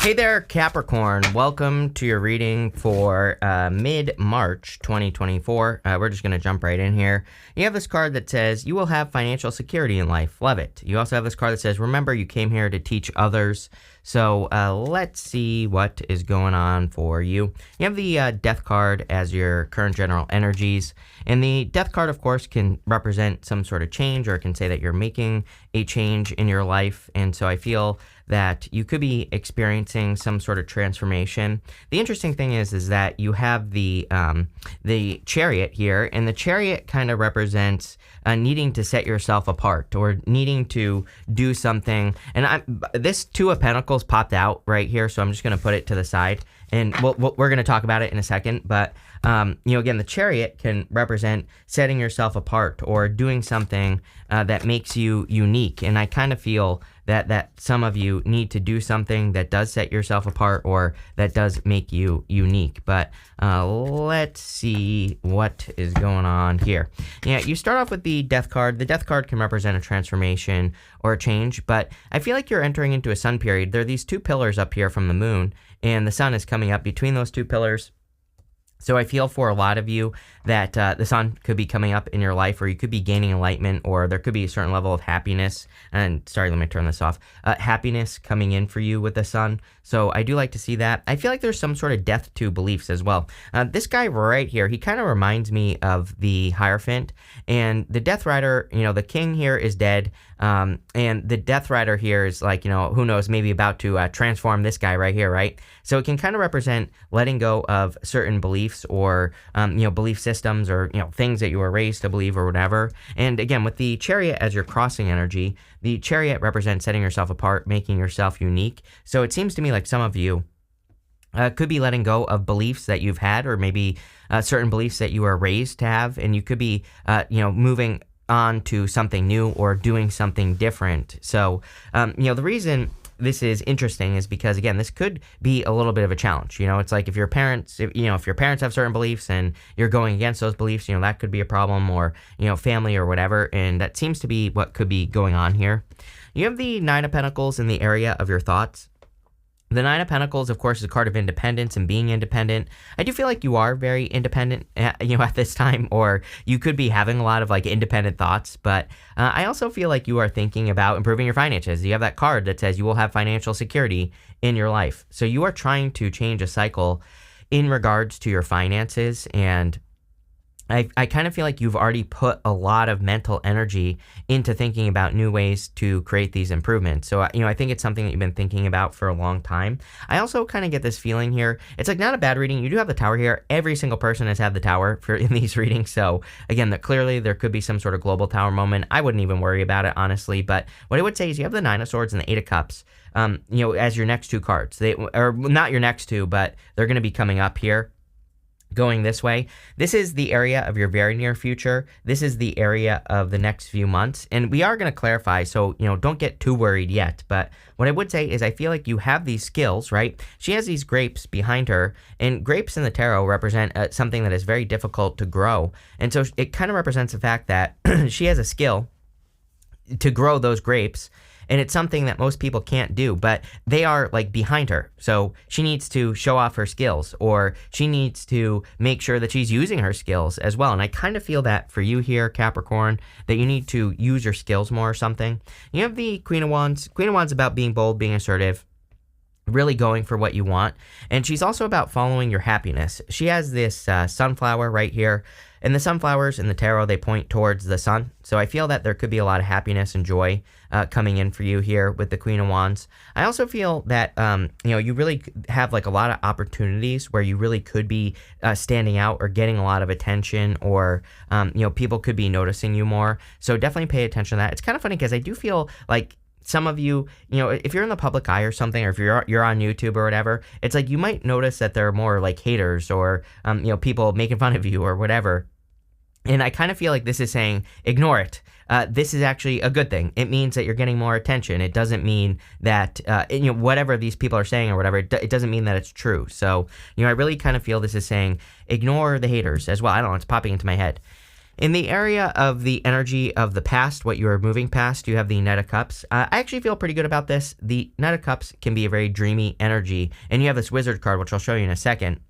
Hey there, Capricorn. Welcome to your reading for mid-March 2024. We're just going to jump right in here. You have this card that says, you will have financial security in life. Love it. You also have this card that says, remember, you came here to teach others. So let's see what is going on for you. You have the Death card as your current general energies. And the Death card, of course, can represent some sort of change, or it can say that you're making a change in your life. And so I feel that you could be experiencing some sort of transformation. The interesting thing is that you have the Chariot here, and the Chariot kind of represents needing to set yourself apart or needing to do something. And this Two of Pentacles popped out right here, so I'm just going to put it to the side, and we're going to talk about it in a second. But again, the Chariot can represent setting yourself apart or doing something that makes you unique. And I kind of feel that some of you need to do something that does set yourself apart or that does make you unique. But let's see what is going on here. Yeah, you start off with the Death card. The Death card can represent a transformation or a change, but I feel like you're entering into a sun period. There are these two pillars up here from the moon, and the sun is coming up between those two pillars. So I feel for a lot of you that the sun could be coming up in your life, or you could be gaining enlightenment, or there could be a certain level of happiness. And sorry, let me turn this off. Happiness coming in for you with the sun. So I do like to see that. I feel like there's some sort of death to beliefs as well. This guy right here, he kind of reminds me of the Hierophant. And the Death Rider, the king here is dead. And the Death Rider here is like, who knows, maybe about to transform this guy right here, right? So it can kind of represent letting go of certain beliefs or, belief systems or, things that you were raised to believe or whatever. And again, with the Chariot as your crossing energy, the Chariot represents setting yourself apart, making yourself unique. So it seems to me like some of you could be letting go of beliefs that you've had, or maybe certain beliefs that you were raised to have. And you could be, moving on to something new or doing something different. So, the reason this is interesting is because, again, this could be a little bit of a challenge. It's like if your parents have certain beliefs and you're going against those beliefs, that could be a problem, or, family or whatever. And that seems to be what could be going on here. You have the Nine of Pentacles in the area of your thoughts. The Nine of Pentacles, of course, is a card of independence and being independent. I do feel like you are very independent, at this time, or you could be having a lot of independent thoughts. But I also feel like you are thinking about improving your finances. You have that card that says you will have financial security in your life. So you are trying to change a cycle in regards to your finances, and I kind of feel like you've already put a lot of mental energy into thinking about new ways to create these improvements. So, I think it's something that you've been thinking about for a long time. I also kind of get this feeling here. It's not a bad reading. You do have the Tower here. Every single person has had the Tower in these readings. So again, clearly there could be some sort of global Tower moment. I wouldn't even worry about it, honestly. But what I would say is you have the Nine of Swords and the Eight of Cups, as your next two cards. They are not your next two, but they're going to be coming up here, going this way. This is the area of your very near future. This is the area of the next few months. And we are going to clarify, so, don't get too worried yet. But what I would say is I feel like you have these skills, right? She has these grapes behind her, and grapes in the tarot represent something that is very difficult to grow. And so it kind of represents the fact that she has a skill to grow those grapes. And it's something that most people can't do, but they are behind her. So she needs to show off her skills, or she needs to make sure that she's using her skills as well. And I kind of feel that for you here, Capricorn, that you need to use your skills more or something. You have the Queen of Wands. Queen of Wands about being bold, being assertive, really going for what you want. And she's also about following your happiness. She has this sunflower right here. And the sunflowers in the tarot, they point towards the sun. So I feel that there could be a lot of happiness and joy coming in for you here with the Queen of Wands. I also feel that, you really have a lot of opportunities where you really could be standing out or getting a lot of attention, or, people could be noticing you more. So definitely pay attention to that. It's kind of funny because I do feel like some of you, if you're in the public eye or something, or if you're on YouTube or whatever, it's you might notice that there are more haters or, people making fun of you or whatever. And I kind of feel like this is saying, ignore it. This is actually a good thing. It means that you're getting more attention. It doesn't mean that, whatever these people are saying or whatever, it doesn't mean that it's true. So, I really kind of feel this is saying, ignore the haters as well. I don't know, it's popping into my head. In the area of the energy of the past, what you are moving past, you have the Knight of Cups. I actually feel pretty good about this. The Knight of Cups can be a very dreamy energy, and you have this Wizard card, which I'll show you in a second.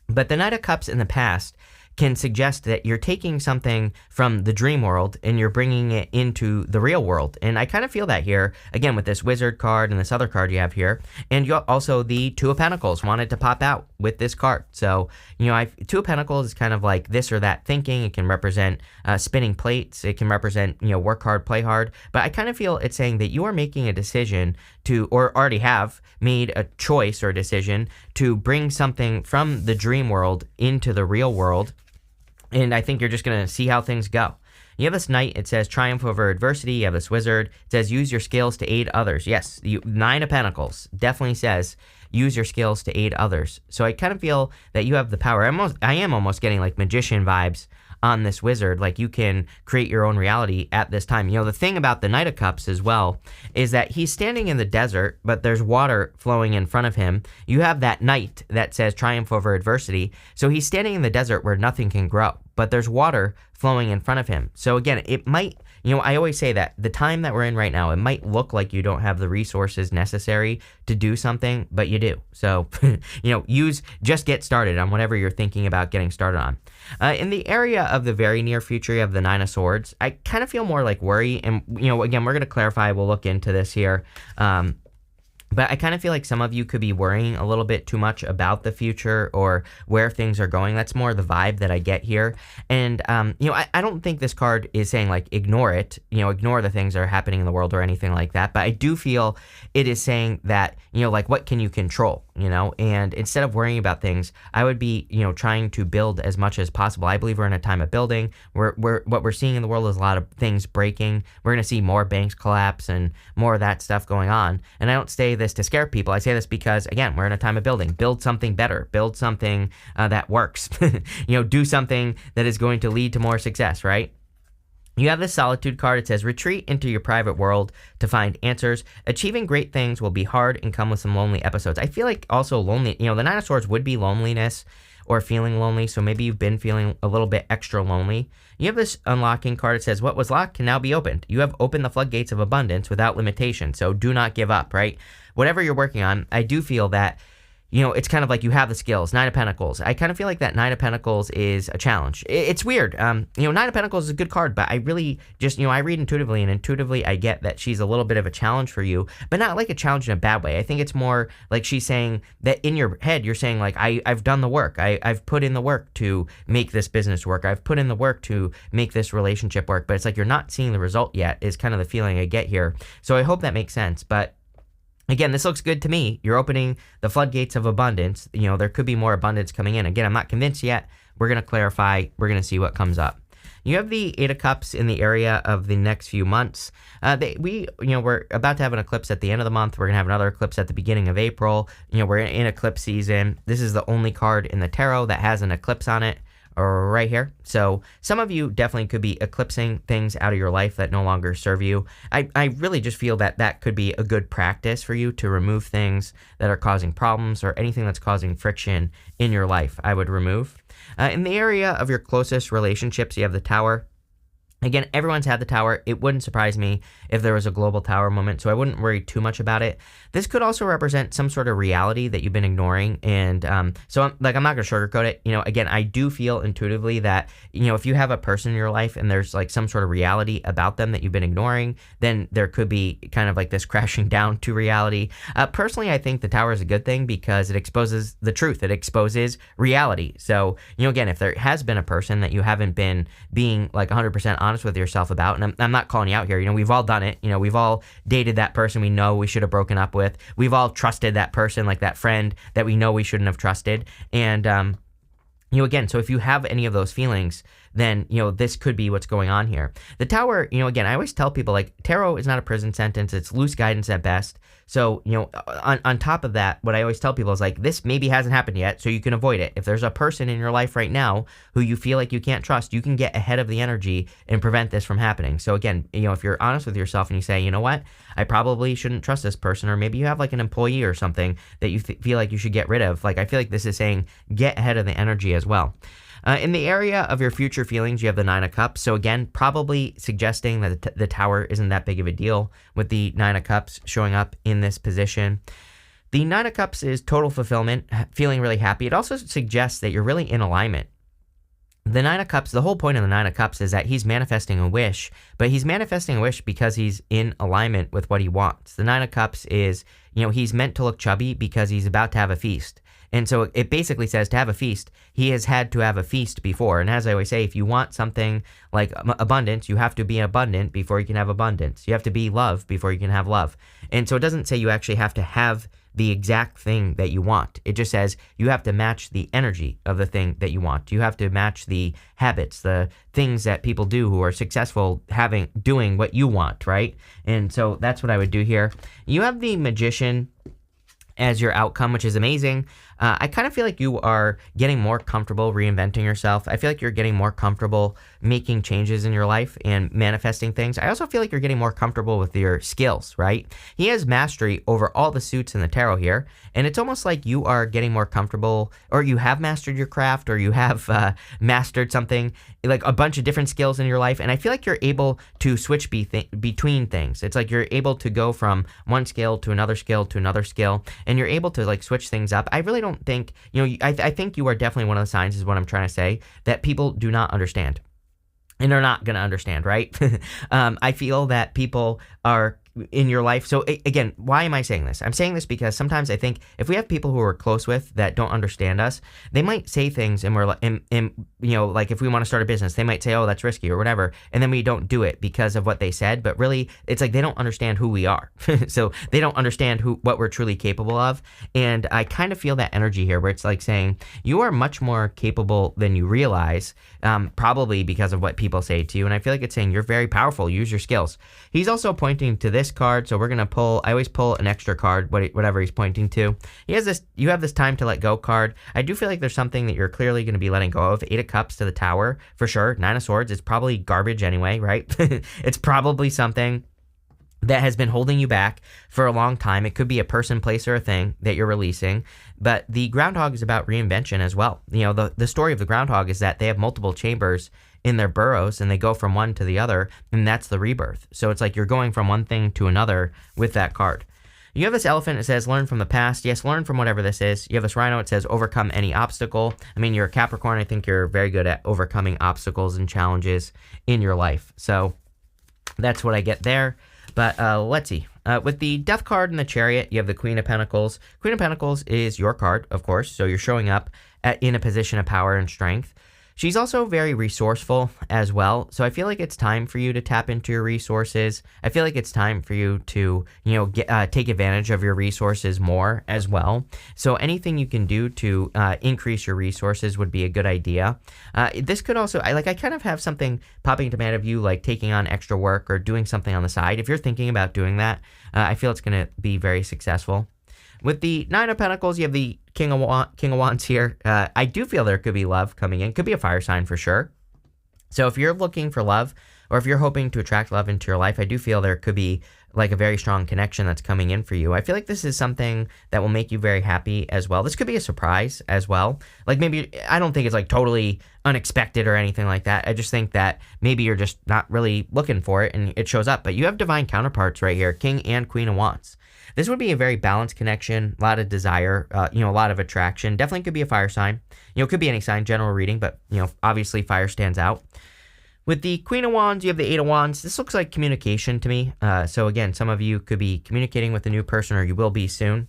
But the Knight of Cups in the past can suggest that you're taking something from the dream world and you're bringing it into the real world. And I kind of feel that here, again, with this Wizard card and this other card you have here. And you also, the Two of Pentacles wanted to pop out with this card. So, Two of Pentacles is kind of like this or that thinking. It can represent spinning plates. It can represent, work hard, play hard. But I kind of feel it's saying that you are making a decision to, or already have made a choice or a decision to bring something from the dream world into the real world. And I think you're just going to see how things go. You have this Knight. It says triumph over adversity. You have this Wizard. It says use your skills to aid others. Yes, Nine of Pentacles definitely says use your skills to aid others. So I kind of feel that you have the power. I am almost getting like magician vibes on this Wizard. Like you can create your own reality at this time. The thing about the Knight of Cups as well is that he's standing in the desert, but there's water flowing in front of him. You have that Knight that says triumph over adversity. So he's standing in the desert where nothing can grow, but there's water flowing in front of him. So again, it might, I always say that the time that we're in right now, it might look like you don't have the resources necessary to do something, but you do. So, just get started on whatever you're thinking about getting started on. In the area of the very near future, you have the Nine of Swords. I kind of feel more like worry. And, again, we're going to clarify. We'll look into this here. But I kind of feel like some of you could be worrying a little bit too much about the future or where things are going. That's more the vibe that I get here. And, I don't think this card is saying like ignore it, ignore the things that are happening in the world or anything like that. But I do feel it is saying that, like what can you control, and instead of worrying about things, I would be, trying to build as much as possible. I believe we're in a time of building. What we're seeing in the world is a lot of things breaking. We're going to see more banks collapse and more of that stuff going on. And I don't say this to scare people. I say this because, again, we're in a time of building. Build something better. Build something that works. Do something that is going to lead to more success, right? You have this Solitude card. It says, retreat into your private world to find answers. Achieving great things will be hard and come with some lonely episodes. I feel like also lonely, the Nine of Swords would be loneliness or feeling lonely. So maybe you've been feeling a little bit extra lonely. You have this Unlocking card. It says, what was locked can now be opened. You have opened the floodgates of abundance without limitation. So do not give up, right? Whatever you're working on, I do feel that, it's kind of like you have the skills. Nine of Pentacles. I kind of feel like that Nine of Pentacles is a challenge. It's weird. Nine of Pentacles is a good card, but I really just, I read intuitively, and intuitively I get that she's a little bit of a challenge for you, but not like a challenge in a bad way. I think it's more like she's saying that in your head, you're saying like, I've done the work. I've put in the work to make this business work. I've put in the work to make this relationship work, but it's like you're not seeing the result yet is kind of the feeling I get here. So I hope that makes sense. But again, this looks good to me. You're opening the floodgates of abundance. There could be more abundance coming in. Again, I'm not convinced yet. We're going to clarify. We're going to see what comes up. You have the Eight of Cups in the area of the next few months. We're about to have an eclipse at the end of the month. We're going to have another eclipse at the beginning of April. We're in eclipse season. This is the only card in the tarot that has an eclipse on it. Right here. So some of you definitely could be eclipsing things out of your life that no longer serve you. I really just feel that that could be a good practice for you to remove things that are causing problems or anything that's causing friction in your life. I would remove. In the area of your closest relationships, you have the Tower. Again, everyone's had the Tower. It wouldn't surprise me if there was a global Tower moment, so I wouldn't worry too much about it. This could also represent some sort of reality that you've been ignoring, and so I'm not going to sugarcoat it. Again, I do feel intuitively that, if you have a person in your life and there's like some sort of reality about them that you've been ignoring, then there could be kind of like this crashing down to reality. Personally, I think the Tower is a good thing because it exposes the truth. It exposes reality. So, again, if there has been a person that you haven't been being like 100% honest with yourself about, and I'm not calling you out here, we've all done it. We've all dated that person we know we should have broken up with. We've all trusted that person, like that friend that we know we shouldn't have trusted. And again, so if you have any of those feelings, then, this could be what's going on here. The Tower, again, I always tell people, like, tarot is not a prison sentence. It's loose guidance at best. So, on top of that, what I always tell people is, like, this maybe hasn't happened yet, so you can avoid it. If there's a person in your life right now who you feel like you can't trust, you can get ahead of the energy and prevent this from happening. So, again, if you're honest with yourself and you say, you know what, I probably shouldn't trust this person, or maybe you have, like, an employee or something that you feel like you should get rid of. Like, I feel like this is saying get ahead of the energy as well. In the area of your future feelings, you have the Nine of Cups. So again, probably suggesting that the Tower isn't that big of a deal with the Nine of Cups showing up in this position. The Nine of Cups is total fulfillment, feeling really happy. It also suggests that you're really in alignment. The Nine of Cups, the whole point of the Nine of Cups is that he's manifesting a wish, but he's manifesting a wish because he's in alignment with what he wants. The Nine of Cups is, he's meant to look chubby because he's about to have a feast. And so it basically says to have a feast, he has had to have a feast before. And as I always say, if you want something like abundance, you have to be abundant before you can have abundance. You have to be love before you can have love. And so it doesn't say you actually have to have the exact thing that you want. It just says you have to match the energy of the thing that you want. You have to match the habits, the things that people do who are successful doing what you want, right? And so that's what I would do here. You have the Magician as your outcome, which is amazing. I kind of feel like you are getting more comfortable reinventing yourself. I feel like you're getting more comfortable making changes in your life and manifesting things. I also feel like you're getting more comfortable with your skills, right? He has mastery over all the suits in the tarot here, and it's almost like you are getting more comfortable, or you have mastered your craft, or you have mastered something, like a bunch of different skills in your life, and I feel like you're able to switch between things. It's like you're able to go from one skill to another skill to another skill, and you're able to like switch things up. I really don't think, I think you are definitely one of the signs, is what I'm trying to say, that people do not understand. And they're not going to understand, right? I feel that people are in your life. So again, why am I saying this? I'm saying this because sometimes I think if we have people who we're close with that don't understand us, they might say things and we're like, like if we want to start a business, they might say, oh, that's risky or whatever. And then we don't do it because of what they said. But really, it's like they don't understand who we are. So they don't understand what we're truly capable of. And I kind of feel that energy here where it's like saying you are much more capable than you realize, probably because of what people say to you. And I feel like it's saying you're very powerful. Use your skills. He's also pointing to this card, so we're gonna pull. I always pull an extra card, whatever he's pointing to. He has this. You have this time to let go card. I do feel like there's something that you're clearly going to be letting go of. Eight of Cups to the Tower for sure. Nine of Swords. It's probably garbage anyway, right? It's probably something that has been holding you back for a long time. It could be a person, place, or a thing that you're releasing. But the Groundhog is about reinvention as well. The story of the Groundhog is that they have multiple chambers in their burrows and they go from one to the other, and that's the rebirth. So it's like you're going from one thing to another with that card. You have this Elephant. It says learn from the past. Yes, learn from whatever this is. You have this Rhino. It says overcome any obstacle. I mean, you're a Capricorn. I think you're very good at overcoming obstacles and challenges in your life. So that's what I get there. But let's see. With the Death card and the Chariot, you have the Queen of Pentacles. Queen of Pentacles is your card, of course. So you're showing up in a position of power and strength. She's also very resourceful as well. So I feel like it's time for you to tap into your resources. I feel like it's time for you to, take advantage of your resources more as well. So anything you can do to increase your resources would be a good idea. This could also, I kind of have something popping into my head of you, like taking on extra work or doing something on the side. If you're thinking about doing that, I feel it's going to be very successful. With the Nine of Pentacles, you have the King of Wands here. I do feel there could be love coming in. Could be a fire sign for sure. So if you're looking for love, or if you're hoping to attract love into your life, I do feel there could be like a very strong connection that's coming in for you. I feel like this is something that will make you very happy as well. This could be a surprise as well. Like maybe, I don't think it's like totally unexpected or anything like that. I just think that maybe you're just not really looking for it and it shows up. But you have divine counterparts right here, King and Queen of Wands. This would be a very balanced connection, a lot of desire, a lot of attraction. Definitely could be a fire sign. It could be any sign, general reading, but, obviously fire stands out. With the Queen of Wands, you have the Eight of Wands. This looks like communication to me. So again, some of you could be communicating with a new person, or you will be soon.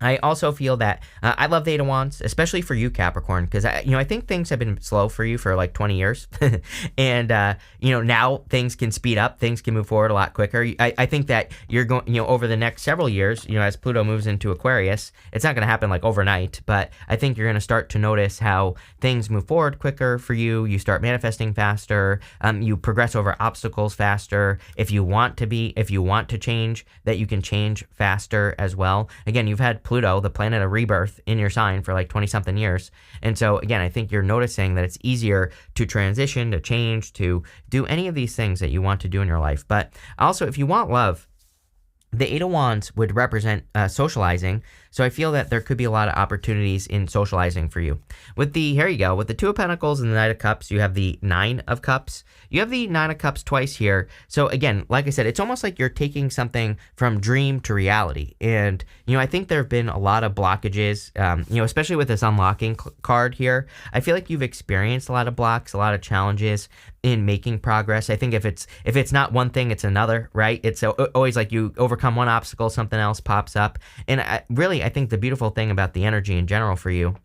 I also feel that I love the Eight of Wands, especially for you, Capricorn, because I think things have been slow for you for like 20 years, and now things can speed up, things can move forward a lot quicker. I think that you're going, over the next several years, as Pluto moves into Aquarius, it's not going to happen like overnight, but I think you're going to start to notice how things move forward quicker for you. You start manifesting faster. You progress over obstacles faster. If you want to change, that you can change faster as well. Again, you've had Pluto, the planet of rebirth, in your sign for like 20-something years. And so, again, I think you're noticing that it's easier to transition, to change, to do any of these things that you want to do in your life. But also, if you want love, the Eight of Wands would represent socializing. So I feel that there could be a lot of opportunities in socializing for you. Here you go, with the Two of Pentacles and the Knight of Cups, you have the Nine of Cups. You have the Nine of Cups twice here. So again, like I said, it's almost like you're taking something from dream to reality. And, I think there have been a lot of blockages, especially with this unlocking card here. I feel like you've experienced a lot of blocks, a lot of challenges in making progress. I think if it's not one thing, it's another, right? It's always like you overcome one obstacle, something else pops up. And I think the beautiful thing about the energy in general for you,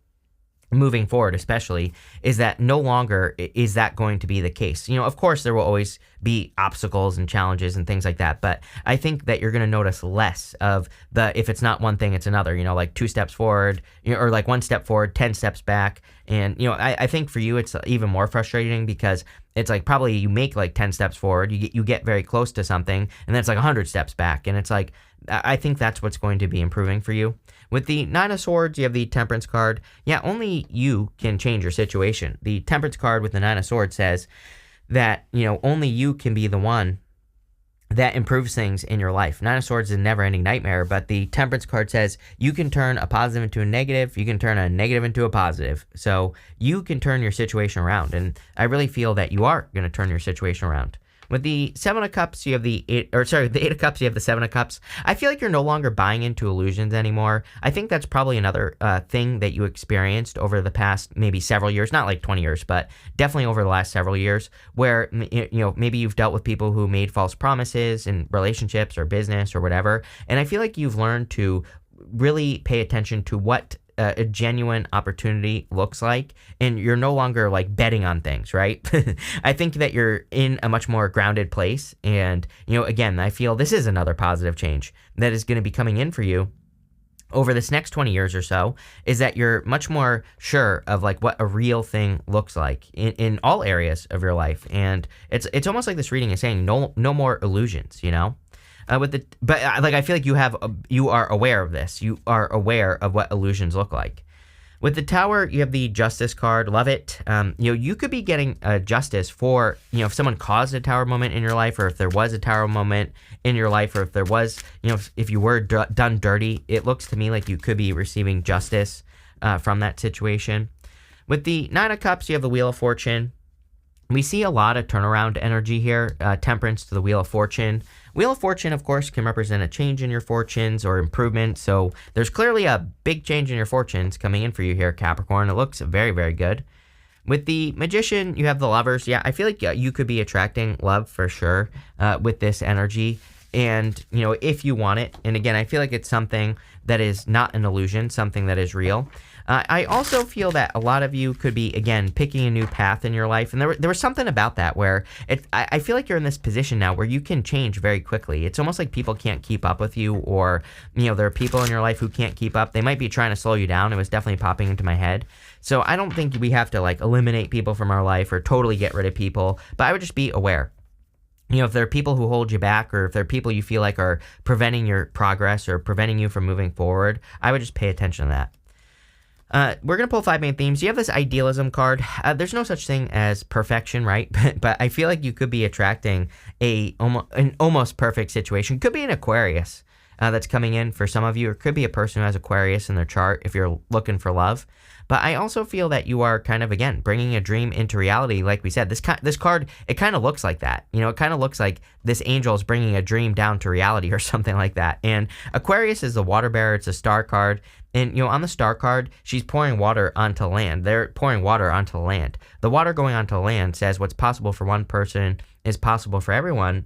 moving forward especially, is that no longer is that going to be the case. Of course there will always be obstacles and challenges and things like that, but I think that you're going to notice less of if it's not one thing, it's another, like 2 steps forward, or like 1 step forward, 10 steps back. And, I think for you, it's even more frustrating because it's like probably you make like 10 steps forward, you get very close to something, and then it's like 100 steps back. And it's like, I think that's what's going to be improving for you. With the Nine of Swords, you have the Temperance card. Yeah, only you can change your situation. The Temperance card with the Nine of Swords says that, only you can be the one that improves things in your life. Nine of Swords is a never-ending nightmare, but the Temperance card says you can turn a positive into a negative, you can turn a negative into a positive. So you can turn your situation around, and I really feel that you are going to turn your situation around. With the Seven of Cups, you have the Eight of Cups, you have the Seven of Cups. I feel like you're no longer buying into illusions anymore. I think that's probably another thing that you experienced over the past maybe several years, not like 20 years, but definitely over the last several years, where, maybe you've dealt with people who made false promises in relationships or business or whatever. And I feel like you've learned to really pay attention to what a genuine opportunity looks like, and you're no longer like betting on things, right? I think that you're in a much more grounded place, and again, I feel this is another positive change that is going to be coming in for you over this next 20 years or so, is that you're much more sure of like what a real thing looks like in all areas of your life. And it's almost like this reading is saying no more illusions, I feel like you are aware of this. You are aware of what illusions look like. With the Tower, you have the Justice card. Love it. You could be getting justice for, if someone caused a Tower moment in your life, or if there was a Tower moment in your life, or if there was, if you were done dirty, it looks to me like you could be receiving justice from that situation. With the Nine of Cups, you have the Wheel of Fortune. We see a lot of turnaround energy here, Temperance to the Wheel of Fortune. Wheel of Fortune, of course, can represent a change in your fortunes or improvement. So there's clearly a big change in your fortunes coming in for you here, Capricorn. It looks very, very good. With the Magician, you have the Lovers. Yeah, I feel like you could be attracting love for sure with this energy. And, if you want it. And again, I feel like it's something that is not an illusion, something that is real. I also feel that a lot of you could be, again, picking a new path in your life. And there was something about that where I feel like you're in this position now where you can change very quickly. It's almost like people can't keep up with you, or, there are people in your life who can't keep up. They might be trying to slow you down. It was definitely popping into my head. So I don't think we have to like eliminate people from our life or totally get rid of people, but I would just be aware. If there are people who hold you back, or if there are people you feel like are preventing your progress or preventing you from moving forward, I would just pay attention to that. We're going to pull 5 main themes. You have this Idealism card. There's no such thing as perfection, right? But I feel like you could be attracting an almost perfect situation. Could be an Aquarius that's coming in for some of you, or could be a person who has Aquarius in their chart if you're looking for love. But I also feel that you are kind of, again, bringing a dream into reality. Like we said, this card, it kind of looks like that. It kind of looks like this angel is bringing a dream down to reality or something like that. And Aquarius is the water bearer. It's a star card. And, on the star card, she's pouring water onto land. They're pouring water onto land. The water going onto land says what's possible for one person is possible for everyone.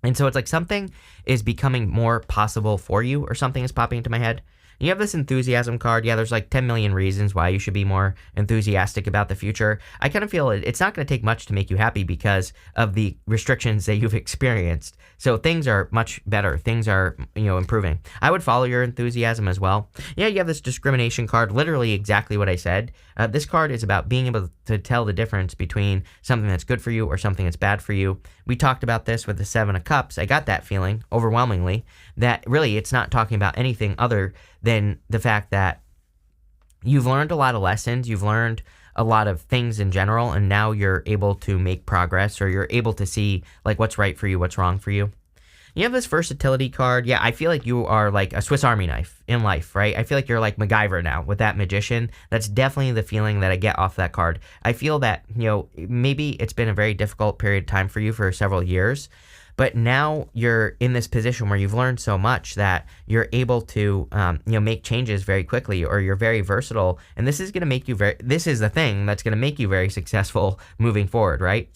And so it's like something is becoming more possible for you, or something is popping into my head. You have this Enthusiasm card. Yeah, there's like 10 million reasons why you should be more enthusiastic about the future. I kind of feel it's not going to take much to make you happy because of the restrictions that you've experienced. So things are much better. Things are, improving. I would follow your enthusiasm as well. Yeah, you have this Discrimination card, literally exactly what I said. This card is about being able to tell the difference between something that's good for you or something that's bad for you. We talked about this with the Seven of Cups. I got that feeling overwhelmingly that really it's not talking about anything other than the fact that you've learned a lot of lessons, you've learned a lot of things in general, and now you're able to make progress, or you're able to see like what's right for you, what's wrong for you. You have this versatility card. Yeah, I feel like you are like a Swiss Army knife in life, right? I feel like you're like MacGyver now with that magician. That's definitely the feeling that I get off that card. I feel that, maybe it's been a very difficult period of time for you for several years, but now you're in this position where you've learned so much that you're able to, make changes very quickly, or you're very versatile. And this is going to make you this is the thing that's going to make you very successful moving forward, right?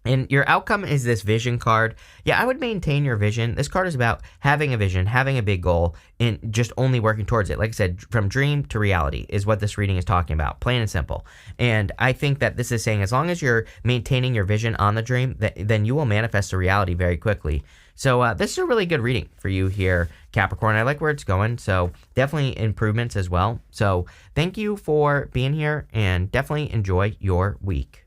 And your outcome is this vision card. Yeah, I would maintain your vision. This card is about having a vision, having a big goal, and just only working towards it. Like I said, from dream to reality is what this reading is talking about, plain and simple. And I think that this is saying as long as you're maintaining your vision on the dream, then you will manifest a reality very quickly. So this is a really good reading for you here, Capricorn. I like where it's going. So definitely improvements as well. So thank you for being here, and definitely enjoy your week.